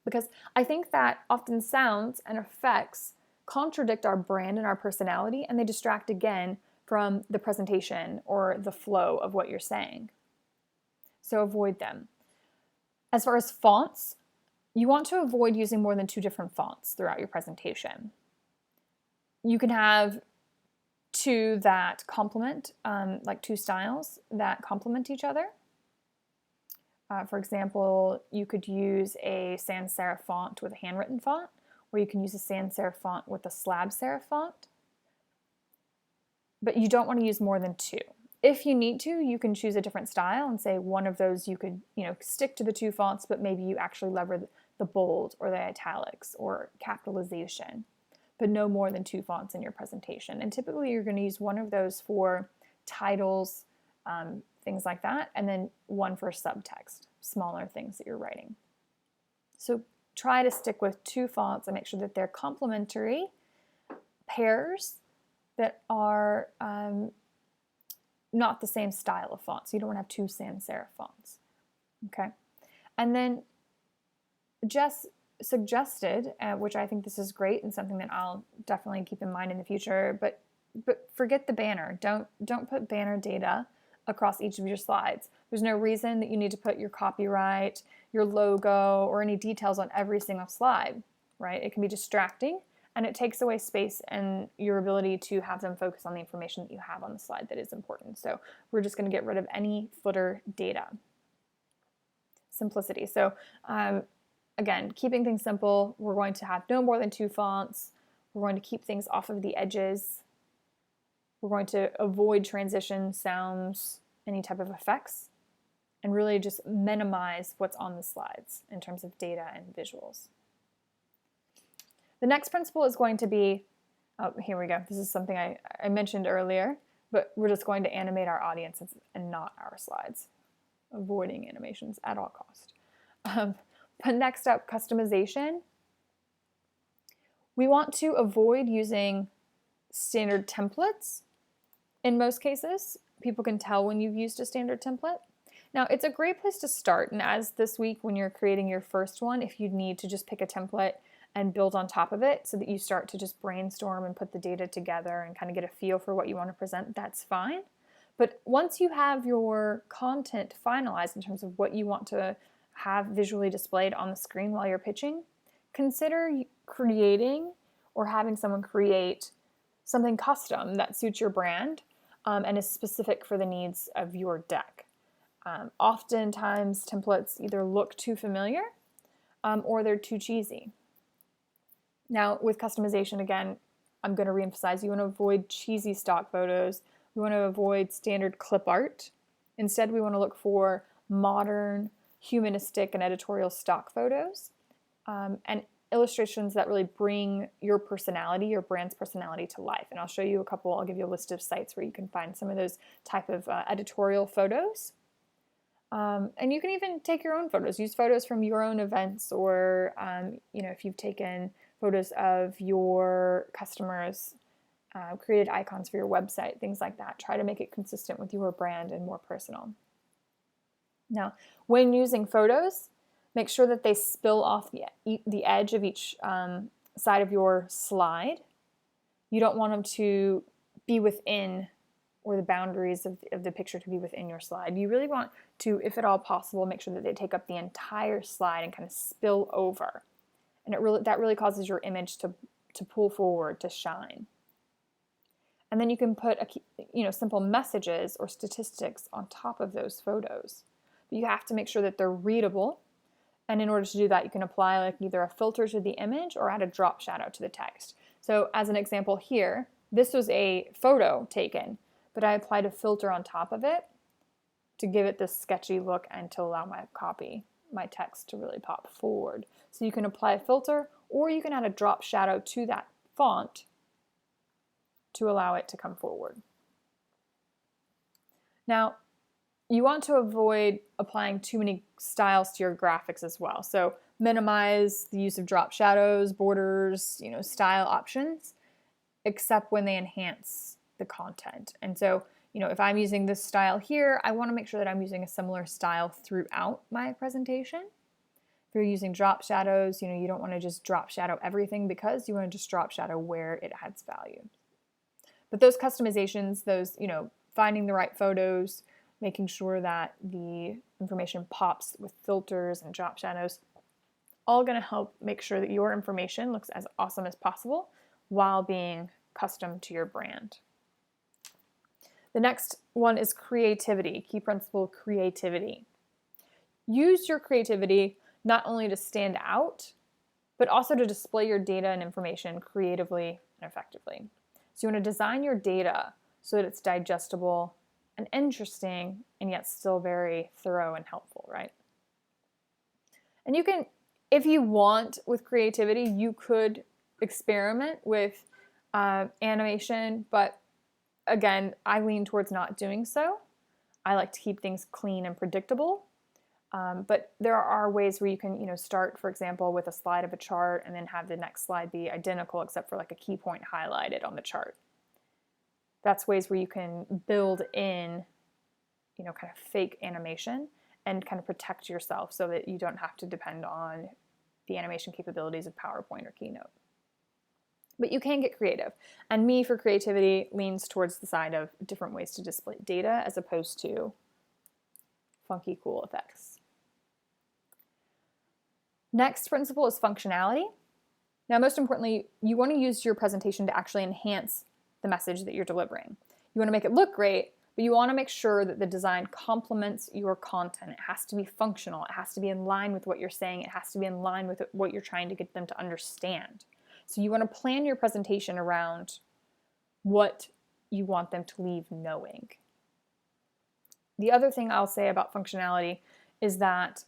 Because I think that often sounds and effects contradict our brand and our personality, and they distract again from the presentation or the flow of what you're saying. So avoid them. As far as fonts, you want to avoid using more than 2 different fonts throughout your presentation. You can have 2 that complement, like 2 styles that complement each other. For example, you could use a sans serif font with a handwritten font, or you can use a sans serif font with a slab serif font. But you don't want to use more than 2. If you need to, you can choose a different style and say one of those you could, stick to the 2 fonts, but maybe you actually lever the bold or the italics or capitalization, but no more than 2 fonts in your presentation. And typically you're going to use one of those for titles, things like that, and then one for subtext, smaller things that you're writing. So try to stick with 2 fonts and make sure that they're complementary pairs that are not the same style of font. So you don't want to have 2 sans serif fonts. Okay. And then Jess suggested, which I think this is great and something that I'll definitely keep in mind in the future, but forget the banner. Don't put banner data across each of your slides. There's no reason that you need to put your copyright, your logo, or any details on every single slide, right? It can be distracting, and it takes away space and your ability to have them focus on the information that you have on the slide that is important. So we're just going to get rid of any footer data. Simplicity. So again, keeping things simple, we're going to have no more than 2 fonts. We're going to keep things off of the edges. We're going to avoid transitions, sounds, any type of effects, and really just minimize what's on the slides in terms of data and visuals. The next principle is going to be, here we go. This is something I mentioned earlier, but we're just going to animate our audiences and not our slides, avoiding animations at all cost. But next up, customization. We want to avoid using standard templates. In most cases, people can tell when you've used a standard template. Now, it's a great place to start, and as this week when you're creating your first one, if you need to just pick a template and build on top of it so that you start to just brainstorm and put the data together and kind of get a feel for what you want to present, that's fine. But once you have your content finalized in terms of what you want to have visually displayed on the screen while you're pitching, consider creating or having someone create something custom that suits your brand and is specific for the needs of your deck. Oftentimes, templates either look too familiar or they're too cheesy. Now, with customization, again, I'm going to reemphasize, you want to avoid cheesy stock photos. We want to avoid standard clip art. Instead, we want to look for modern, humanistic, and editorial stock photos and illustrations that really bring your personality, your brand's personality to life. And I'll show you a couple, I'll give you a list of sites where you can find some of those type of editorial photos. And you can even take your own photos, use photos from your own events, or if you've taken photos of your customers, created icons for your website, things like that. Try to make it consistent with your brand and more personal. Now, when using photos, make sure that they spill off the edge of each side of your slide. You don't want them to be within, or the boundaries of the picture to be within your slide. You really want to, if at all possible, make sure that they take up the entire slide and kind of spill over. And that really causes your image to pull forward, to shine. And then you can put simple messages or statistics on top of those photos. But you have to make sure that they're readable. And in order to do that, you can apply either a filter to the image or add a drop shadow to the text. So as an example here, this was a photo taken, but I applied a filter on top of it to give it this sketchy look and to allow my text to really pop forward. So you can apply a filter, or you can add a drop shadow to that font to allow it to come forward. Now, you want to avoid applying too many styles to your graphics as well. So minimize the use of drop shadows, borders, style options, except when they enhance the content. And so, if I'm using this style here, I want to make sure that I'm using a similar style throughout my presentation. If you're using drop shadows, you don't want to just drop shadow everything, because you want to just drop shadow where it adds value. But those customizations, those, finding the right photos, making sure that the information pops with filters and drop shadows, all going to help make sure that your information looks as awesome as possible while being custom to your brand. The next one is creativity, key principle, creativity. Use your creativity not only to stand out, but also to display your data and information creatively and effectively. So you want to design your data so that it's digestible and interesting, and yet still very thorough and helpful, right? And you can, if you want with creativity, you could experiment with animation, but again, I lean towards not doing so. I like to keep things clean and predictable. But there are ways where you can, start, for example, with a slide of a chart and then have the next slide be identical except for like a key point highlighted on the chart. That's ways where you can build in, kind of fake animation and kind of protect yourself so that you don't have to depend on the animation capabilities of PowerPoint or Keynote. But you can get creative. And me, for creativity, leans towards the side of different ways to display data as opposed to funky, cool effects. Next principle is functionality. Now, most importantly, you want to use your presentation to actually enhance the message that you're delivering. You want to make it look great, but you want to make sure that the design complements your content. It has to be functional. It has to be in line with what you're saying. It has to be in line with what you're trying to get them to understand. So you want to plan your presentation around what you want them to leave knowing. The other thing I'll say about functionality is that,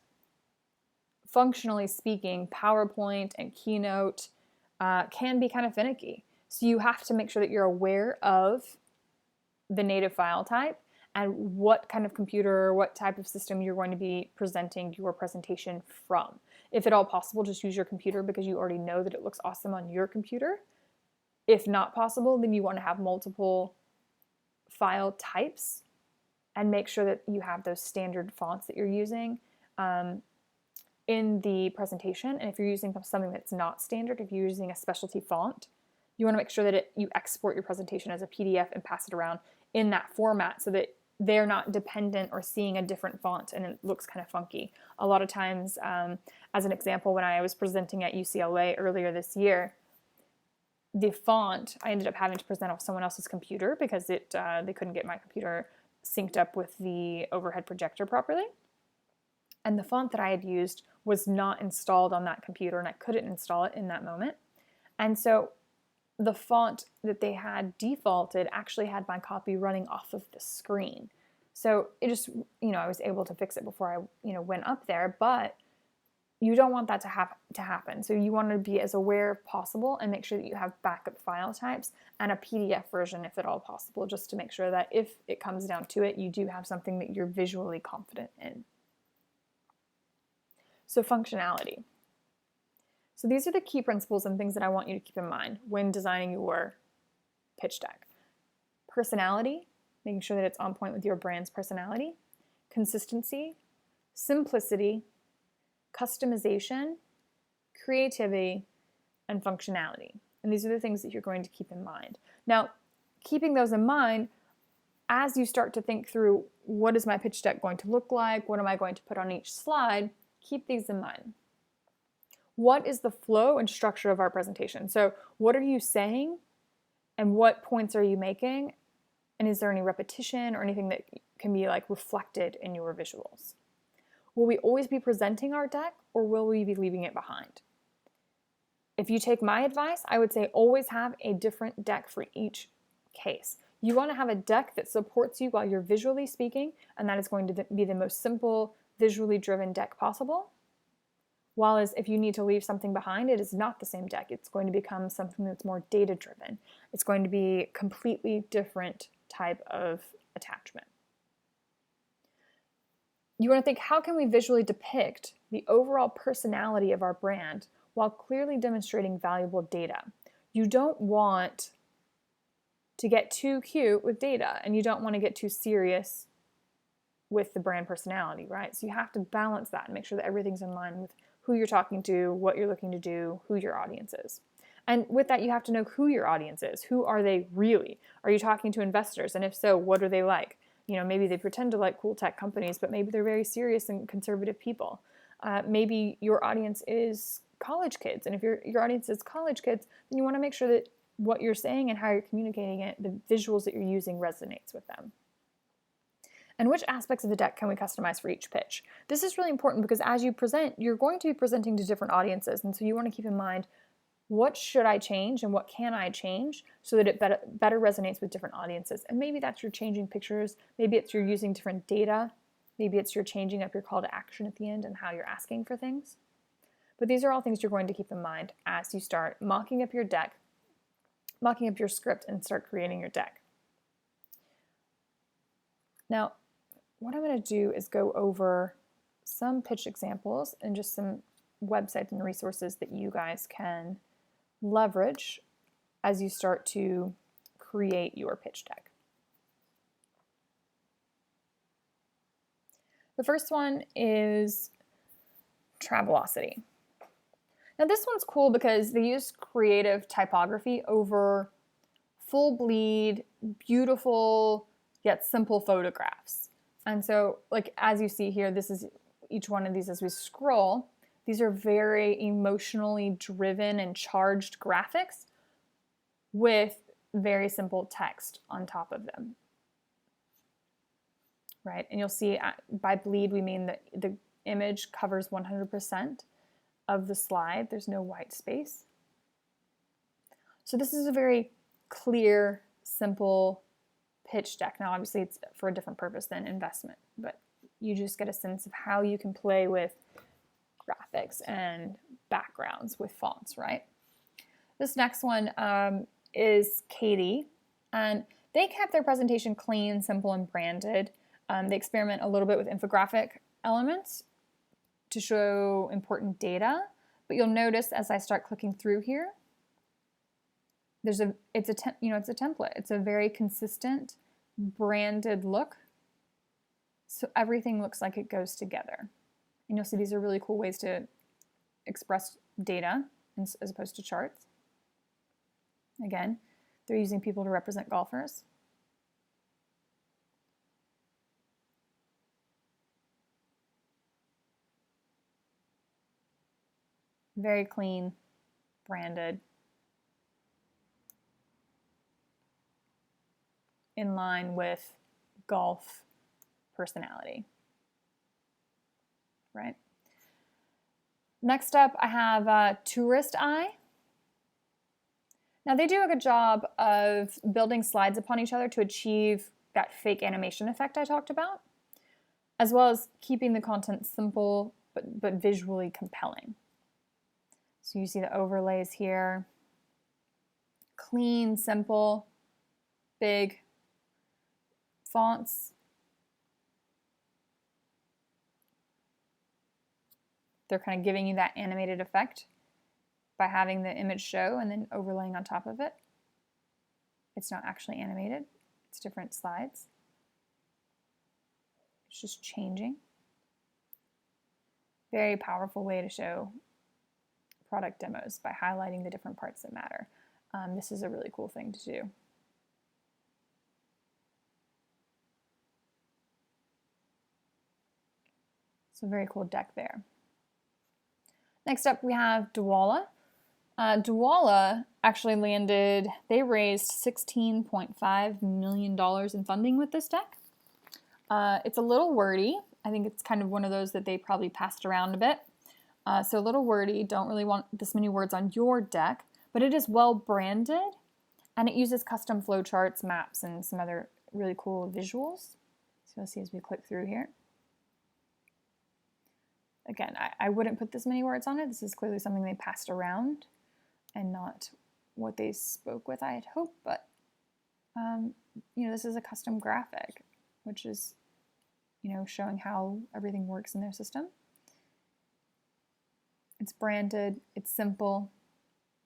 functionally speaking, PowerPoint and Keynote can be kind of finicky. So you have to make sure that you're aware of the native file type and what kind of computer, what type of system you're going to be presenting your presentation from. If at all possible, just use your computer because you already know that it looks awesome on your computer. If not possible, then you want to have multiple file types and make sure that you have those standard fonts that you're using in the presentation. And if you're using something that's not standard, if you're using a specialty font, you want to make sure that you export your presentation as a PDF and pass it around in that format so that they're not dependent or seeing a different font and it looks kind of funky. A lot of times, as an example, when I was presenting at UCLA earlier this year, the font, I ended up having to present off someone else's computer because they couldn't get my computer synced up with the overhead projector properly. And the font that I had used was not installed on that computer, and I couldn't install it in that moment. And so the font that they had defaulted actually had my copy running off of the screen. So it just, I was able to fix it before I, went up there, but you don't want that to happen. So you want to be as aware as possible and make sure that you have backup file types and a PDF version if at all possible, just to make sure that if it comes down to it, you do have something that you're visually confident in. So functionality. So these are the key principles and things that I want you to keep in mind when designing your pitch deck. Personality, making sure that it's on point with your brand's personality. Consistency, simplicity, customization, creativity, and functionality. And these are the things that you're going to keep in mind. Now, keeping those in mind, as you start to think through what is my pitch deck going to look like, what am I going to put on each slide, keep these in mind. What is the flow and structure of our presentation? So what are you saying and what points are you making? And is there any repetition or anything that can be reflected in your visuals? Will we always be presenting our deck or will we be leaving it behind? If you take my advice, I would say always have a different deck for each case. You want to have a deck that supports you while you're visually speaking, and that is going to be the most simple, visually driven deck possible. While if you need to leave something behind, it is not the same deck. It's going to become something that's more data driven. It's going to be a completely different type of attachment. You want to think, how can we visually depict the overall personality of our brand while clearly demonstrating valuable data? You don't want to get too cute with data, and you don't want to get too serious with the brand personality, right? So you have to balance that and make sure that everything's in line with who you're talking to, what you're looking to do, who your audience is. And with that, you have to know who your audience is. Who are they really? Are you talking to investors? And if so, what are they like? Maybe they pretend to like cool tech companies, but maybe they're very serious and conservative people. Maybe your audience is college kids. And if your audience is college kids, then you want to make sure that what you're saying and how you're communicating it, the visuals that you're using resonates with them. And which aspects of the deck can we customize for each pitch? This is really important because as you present, you're going to be presenting to different audiences. And so you want to keep in mind, what should I change and what can I change so that it better resonates with different audiences? And maybe that's you're changing pictures. Maybe it's you're using different data. Maybe it's you're changing up your call to action at the end and how you're asking for things. But these are all things you're going to keep in mind as you start mocking up your deck, mocking up your script, and start creating your deck. Now, what I'm going to do is go over some pitch examples and just some websites and resources that you guys can leverage as you start to create your pitch deck. The first one is Travelocity. Now this one's cool because they use creative typography over full bleed, beautiful yet simple photographs. And so, as you see here, this is each one of these as we scroll. These are very emotionally driven and charged graphics with very simple text on top of them. Right? And you'll see by bleed, we mean that the image covers 100% of the slide. There's no white space. So this is a very clear, simple pitch deck. Now, obviously, it's for a different purpose than investment, but you just get a sense of how you can play with graphics and backgrounds with fonts, right? This next one is Katie, and they kept their presentation clean, simple, and branded. They experiment a little bit with infographic elements to show important data, but you'll notice as I start clicking through here, it's a template. It's a very consistent, branded look. So everything looks like it goes together. And you'll see these are really cool ways to express data as opposed to charts. Again, they're using people to represent golfers. Very clean, branded, in line with golf personality, right? Next up, I have Tourist Eye. Now they do a good job of building slides upon each other to achieve that fake animation effect I talked about, as well as keeping the content simple but visually compelling. So you see the overlays here. Clean, simple, big fonts. They're kind of giving you that animated effect by having the image show and then overlaying on top of it. It's not actually animated, it's different slides. It's just changing. Very powerful way to show product demos by highlighting the different parts that matter. This is a really cool thing to do. So very cool deck there. Next up we have Dwala. Dwala actually landed, they raised $16.5 million in funding with this deck. It's a little wordy. I think it's kind of one of those that they probably passed around a bit. So a little wordy, don't really want this many words on your deck, but it is well branded and it uses custom flowcharts, maps, and some other really cool visuals. So you'll see as we click through here. Again, I wouldn't put this many words on it. This is clearly something they passed around and not what they spoke with, I had hoped, but you know, this is a custom graphic, which is, you know, showing how everything works in their system. It's branded, it's simple,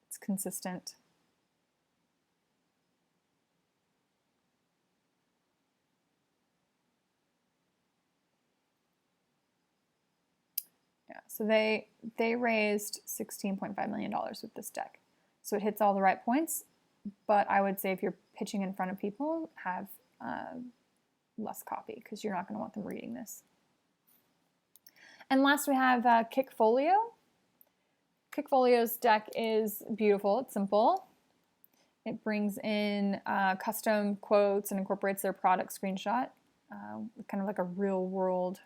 it's consistent. Yeah, so they raised $16.5 million with this deck. So it hits all the right points, but I would say if you're pitching in front of people, have less copy because you're not going to want them reading this. And last we have Kickfolio. Kickfolio's deck is beautiful, it's simple. It brings in custom quotes and incorporates their product screenshot, kind of like a real world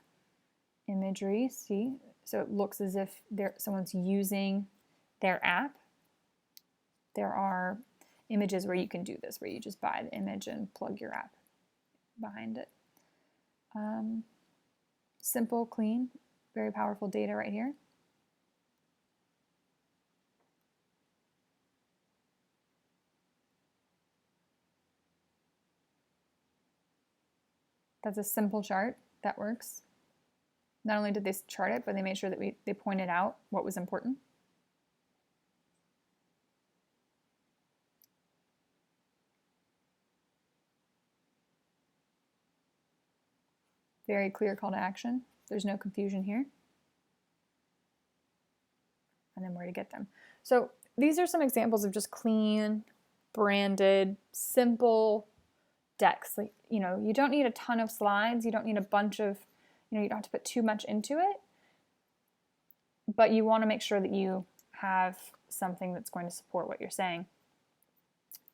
imagery, see? So it looks as if someone's using their app. There are images where you can do this, where you just buy the image and plug your app behind it. Simple, clean, very powerful data right here. That's a simple chart that works. Not only did they chart it, but they made sure that they pointed out what was important. Very clear call to action. There's no confusion here. And then where to get them. So these are some examples of just clean, branded, simple decks. Like, you know, you don't need a ton of slides. You don't need a bunch of, you know, you don't have to put too much into it. But you want to make sure that you have something that's going to support what you're saying.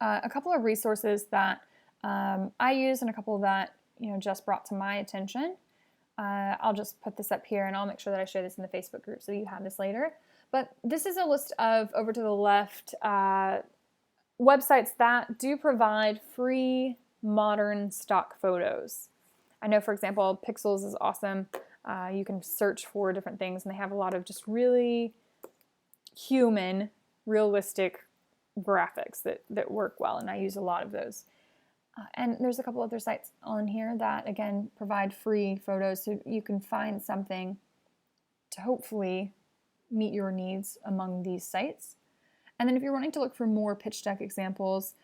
A couple of resources that I use and a couple that, you know, just brought to my attention. I'll just put this up here and I'll make sure that I share this in the Facebook group so you have this later. But this is a list of, over to the left, websites that do provide free modern stock photos. I know, for example, Pixels is awesome. You can search for different things and they have a lot of just really human, realistic graphics that work well, and I use a lot of those. And there's a couple other sites on here that, again, provide free photos so you can find something to hopefully meet your needs among these sites. And then if you're wanting to look for more pitch deck examples,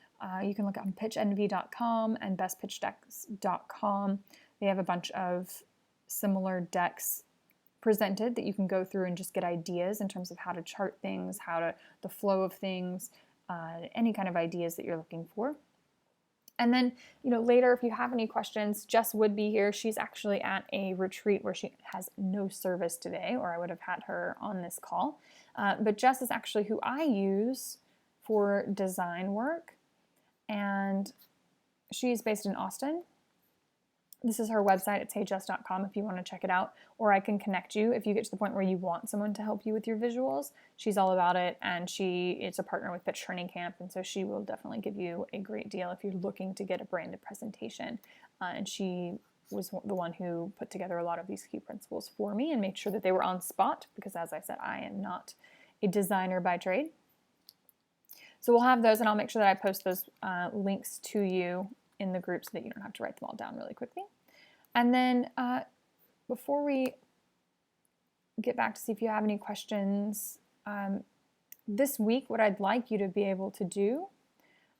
you can look on pitchenvy.com and bestpitchdecks.com. They have a bunch of similar decks presented that you can go through and just get ideas in terms of how to chart things, the flow of things, any kind of ideas that you're looking for. And then, later, if you have any questions, Jess would be here. She's actually at a retreat where she has no service today, or I would have had her on this call. But Jess is actually who I use for design work, and she's based in Austin. This is her website. It's heyjess.com if you want to check it out, or I can connect you if you get to the point where you want someone to help you with your visuals. She's all about it, and she is a partner with Pitch Training Camp, and so she will definitely give you a great deal if you're looking to get a branded presentation. And she was the one who put together a lot of these key principles for me and made sure that they were on spot, because as I said, I am not a designer by trade. So we'll have those, and I'll make sure that I post those links to you in the group so that you don't have to write them all down really quickly. And then before we get back to see if you have any questions, this week what I'd like you to be able to do,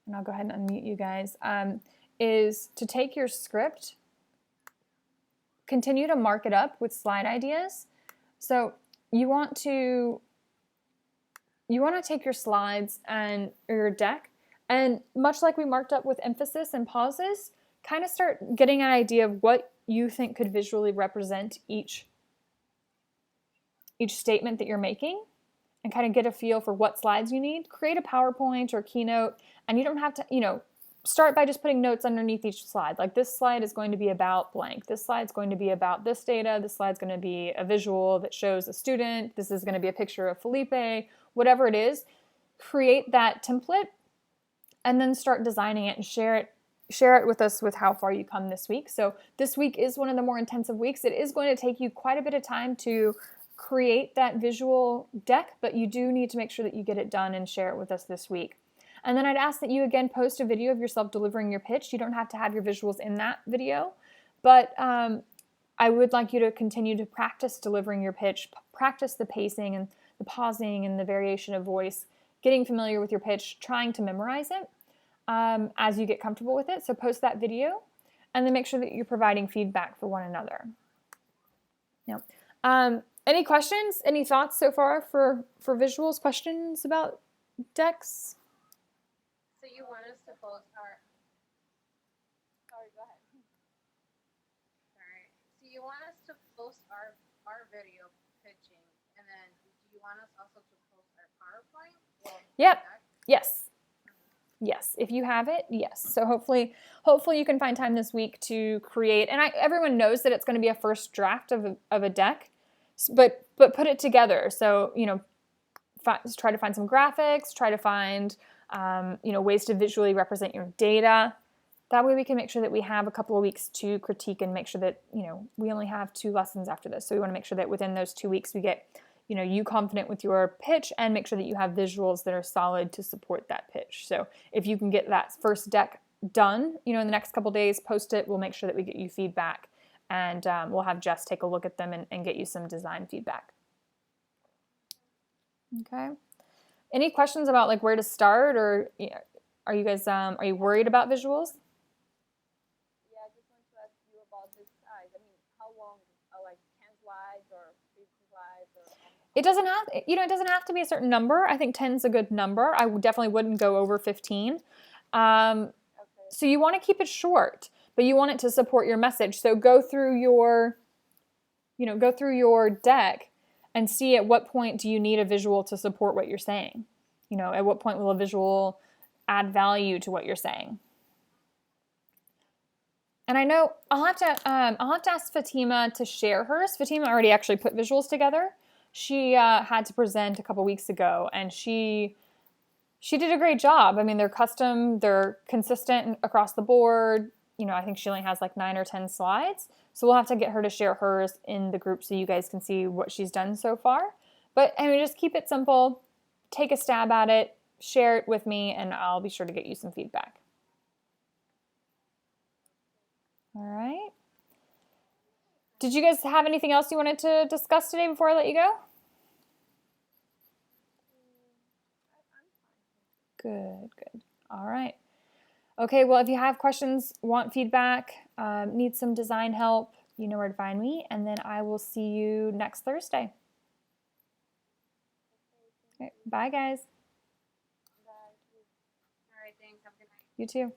and I'll go ahead and unmute you guys, is to take your script, continue to mark it up with slide ideas. So you want to take your slides or your deck, and much like we marked up with emphasis and pauses, kind of start getting an idea of what you think could visually represent each statement that you're making, and kind of get a feel for what slides you need. Create a PowerPoint or Keynote, and you don't have to, start by just putting notes underneath each slide. Like, this slide is going to be about blank. This slide's going to be about this data. This slide's going to be a visual that shows a student. This is going to be a picture of Felipe. Whatever it is, create that template and then start designing it and share it with us with how far you come this week. So this week is one of the more intensive weeks. It is going to take you quite a bit of time to create that visual deck, but you do need to make sure that you get it done and share it with us this week. And then I'd ask that you again post a video of yourself delivering your pitch. You don't have to have your visuals in that video, but I would like you to continue to practice delivering your pitch, practice the pacing and the pausing and the variation of voice, getting familiar with your pitch, trying to memorize it as you get comfortable with it. So post that video, and then make sure that you're providing feedback for one another. Now, any questions? Any thoughts so far for visuals? Questions about decks? So you want us to post our... Sorry, go ahead. Sorry. So you want us to post our video pitching, and then do you want us also to post our PowerPoint? Yep. Yes. Yes. If you have it, yes. So hopefully you can find time this week to create. And everyone knows that it's going to be a first draft of a deck, but put it together. So try to find some graphics. Try to find ways to visually represent your data. That way we can make sure that we have a couple of weeks to critique and make sure that, we only have 2 lessons after this. So we want to make sure that within those 2 weeks we get, you confident with your pitch, and make sure that you have visuals that are solid to support that pitch. So if you can get that first deck done, in the next couple of days, post it. We'll make sure that we get you feedback, and we'll have Jess take a look at them and get you some design feedback. Okay. Any questions about like where to start, or are you guys are you worried about visuals? Yeah, I just want to ask you about this size. I mean, how long? Like 10 slides or 50 slides? Or it doesn't have it doesn't have to be a certain number. I think 10 is a good number. I definitely wouldn't go over 15. Okay. So you want to keep it short, but you want it to support your message. So go through your deck and see at what point do you need a visual to support what you're saying. At what point will a visual add value to what you're saying? And I know I'll have to ask Fatima to share hers. Fatima already actually put visuals together. She had to present a couple weeks ago, and she did a great job. I mean, they're custom, they're consistent across the board. I think she only has like 9 or 10 slides. So we'll have to get her to share hers in the group so you guys can see what she's done so far. But just keep it simple, take a stab at it, share it with me, and I'll be sure to get you some feedback. All right. Did you guys have anything else you wanted to discuss today before I let you go? Good. All right. Okay, well, if you have questions, want feedback, need some design help, you know where to find me, and then I will see you next Thursday. Okay, bye, guys. All right, thanks. Have a good night. You too.